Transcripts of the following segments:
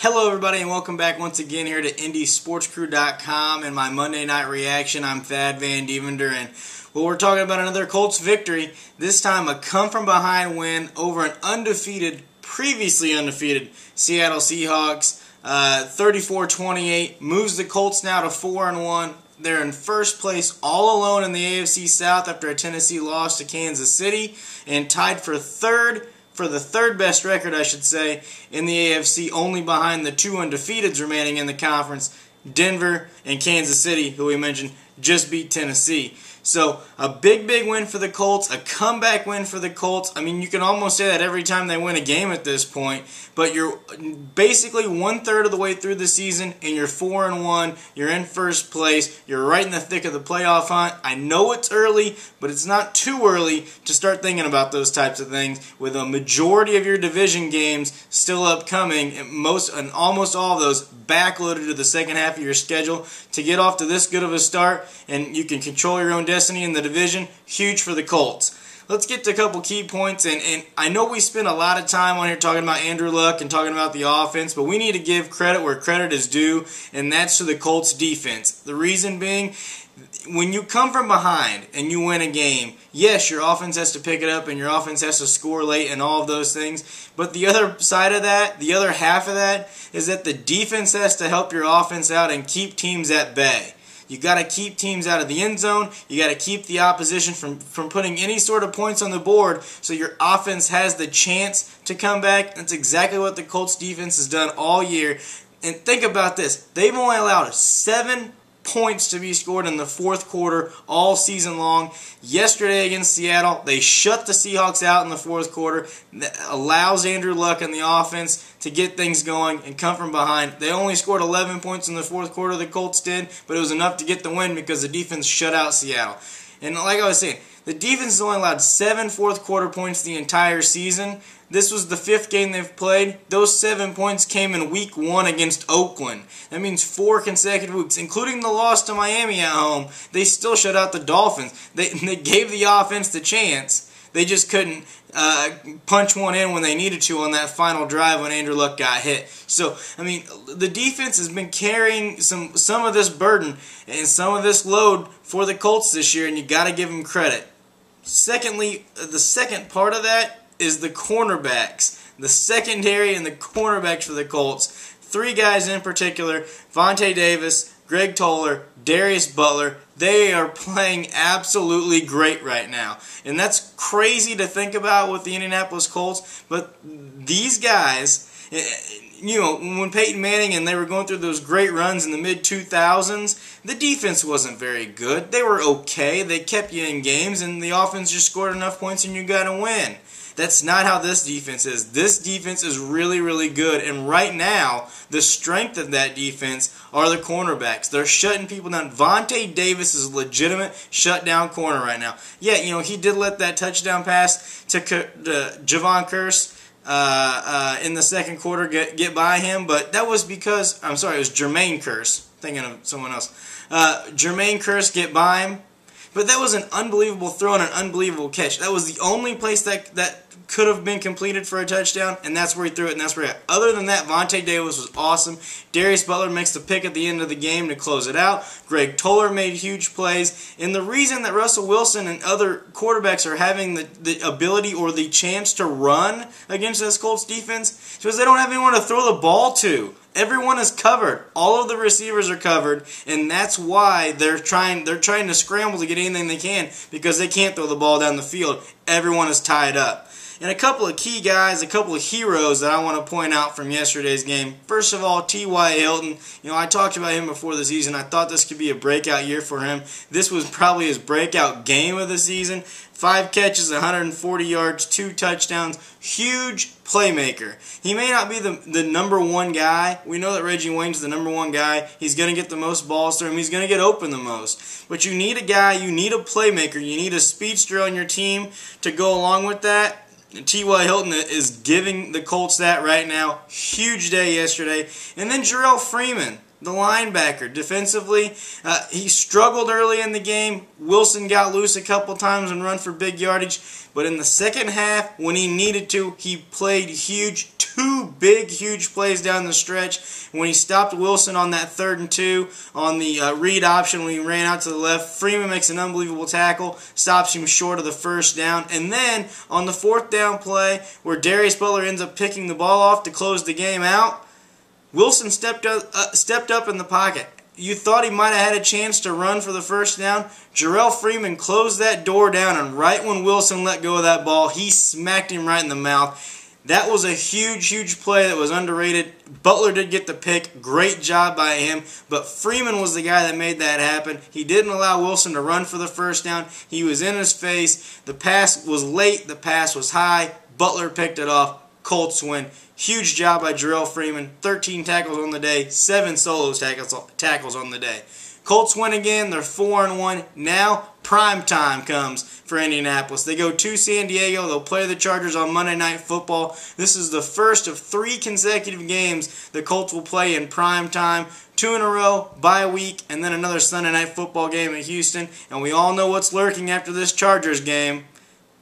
Hello everybody and welcome back once again here to IndySportsCrew.com and my Monday Night Reaction. I'm Thad Van Devender and we're talking about another Colts victory. This time a come-from-behind win over an previously undefeated Seattle Seahawks. 34-28 moves the Colts now to 4-1. They're in first place all alone in the AFC South after a Tennessee loss to Kansas City and tied for the third best record, I should say, in the AFC, only behind the two undefeateds remaining in the conference, Denver and Kansas City, who we mentioned just beat Tennessee. So a big win for the Colts, a comeback win for the Colts. I mean, you can almost say that every time they win a game at this point, but you're basically 1/3 of the way through the season and you're 4-1. You're in first place. You're right in the thick of the playoff hunt. I know it's early, but it's not too early to start thinking about those types of things with a majority of your division games still upcoming and almost all of those backloaded to the second half of your schedule. To get off to this good of a start and you can control your own destiny in the division, huge for the Colts. Let's get to a couple key points, and I know we spent a lot of time on here talking about Andrew Luck and talking about the offense, but we need to give credit where credit is due, and that's to the Colts defense. The reason being, when you come from behind and you win a game, yes, your offense has to pick it up and your offense has to score late and all of those things, but the other side of that, the other half of that, is that the defense has to help your offense out and keep teams at bay. You got to keep teams out of the end zone. You got to keep the opposition from putting any sort of points on the board so your offense has the chance to come back. That's exactly what the Colts defense has done all year. And think about this. They've only allowed 7 points to be scored in the fourth quarter all season long. Yesterday against Seattle, they shut the Seahawks out in the fourth quarter. That allows Andrew Luck and the offense to get things going and come from behind. They only scored 11 points in the fourth quarter, the Colts did, but it was enough to get the win because the defense shut out Seattle. And like I was saying, the defense has only allowed 7 fourth quarter points the entire season. This was the 5th game they've played. Those 7 points came in week 1 against Oakland. That means 4 consecutive weeks, including the loss to Miami at home. They still shut out the Dolphins. They gave the offense the chance. They just couldn't punch one in when they needed to on that final drive when Andrew Luck got hit. So, I mean, the defense has been carrying some of this burden and some of this load for the Colts this year, and you got to give them credit. Secondly, the second part of that is the cornerbacks. The secondary and the cornerbacks for the Colts. 3 guys in particular, Vontae Davis, Greg Toller, Darius Butler. They are playing absolutely great right now. And that's crazy to think about with the Indianapolis Colts, but these guys, you know, when Peyton Manning and they were going through those great runs in the mid-2000s, the defense wasn't very good. They were okay. They kept you in games, and the offense just scored enough points and you got to win. That's not how this defense is. This defense is really good, and right now, the strength of that defense are the cornerbacks. They're shutting people down. Vontae Davis is a legitimate shutdown corner right now. Yeah, you know, he did let that touchdown pass to Javon Curse in the second quarter get by him, but that was because, I'm sorry, it was Jermaine Curse. Thinking of someone else. Jermaine Curse get by him. But that was an unbelievable throw and an unbelievable catch. That was the only place that could have been completed for a touchdown, and that's where he threw it, and that's where he got. Other than that, Vontae Davis was awesome. Darius Butler makes the pick at the end of the game to close it out. Greg Toller made huge plays. And the reason that Russell Wilson and other quarterbacks are having the ability or the chance to run against this Colts defense is because they don't have anyone to throw the ball to. Everyone is covered. All of the receivers are covered, and that's why they're trying to scramble to get anything they can because they can't throw the ball down the field. Everyone is tied up. And a couple of key guys, a couple of heroes that I want to point out from yesterday's game. First of all, T.Y. Hilton. You know, I talked about him before the season. I thought this could be a breakout year for him. This was probably his breakout game of the season. 5 catches, 140 yards, 2 touchdowns. Huge playmaker. He may not be the number 1 guy. We know that Reggie Wayne's the number 1 guy. He's going to get the most balls to him. He's going to get open the most. But you need a guy, you need a playmaker, you need a speedster on your team to go along with that. T.Y. Hilton is giving the Colts that right now. Huge day yesterday. And then Jarrell Freeman, the linebacker. Defensively, he struggled early in the game. Wilson got loose a couple times and run for big yardage. But in the second half, when he needed to, he played huge. two big, huge plays down the stretch. When he stopped Wilson on that 3rd and 2 on the read option when he ran out to the left, Freeman makes an unbelievable tackle, stops him short of the 1st down. And then on the 4th down play where Darius Butler ends up picking the ball off to close the game out, Wilson stepped up in the pocket. You thought he might have had a chance to run for the 1st down. Jarrell Freeman closed that door down, and right when Wilson let go of that ball, he smacked him right in the mouth. That was a huge, huge play that was underrated. Butler did get the pick. Great job by him. But Freeman was the guy that made that happen. He didn't allow Wilson to run for the 1st down. He was in his face. The pass was late. The pass was high. Butler picked it off. Colts win. Huge job by Jarrell Freeman. 13 tackles on the day. 7 solo tackles on the day. Colts win again. They're 4-1. Now prime time comes for Indianapolis. They go to San Diego. They'll play the Chargers on Monday Night Football. This is the first of 3 consecutive games the Colts will play in prime time. 2 in a row, bye week, and then another Sunday Night Football game in Houston. And we all know what's lurking after this Chargers game.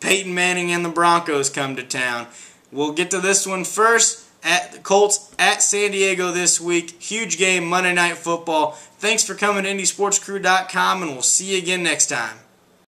Peyton Manning and the Broncos come to town. We'll get to this one first. At the Colts at San Diego this week. Huge game, Monday Night Football. Thanks for coming to IndySportsCrew.com, and we'll see you again next time.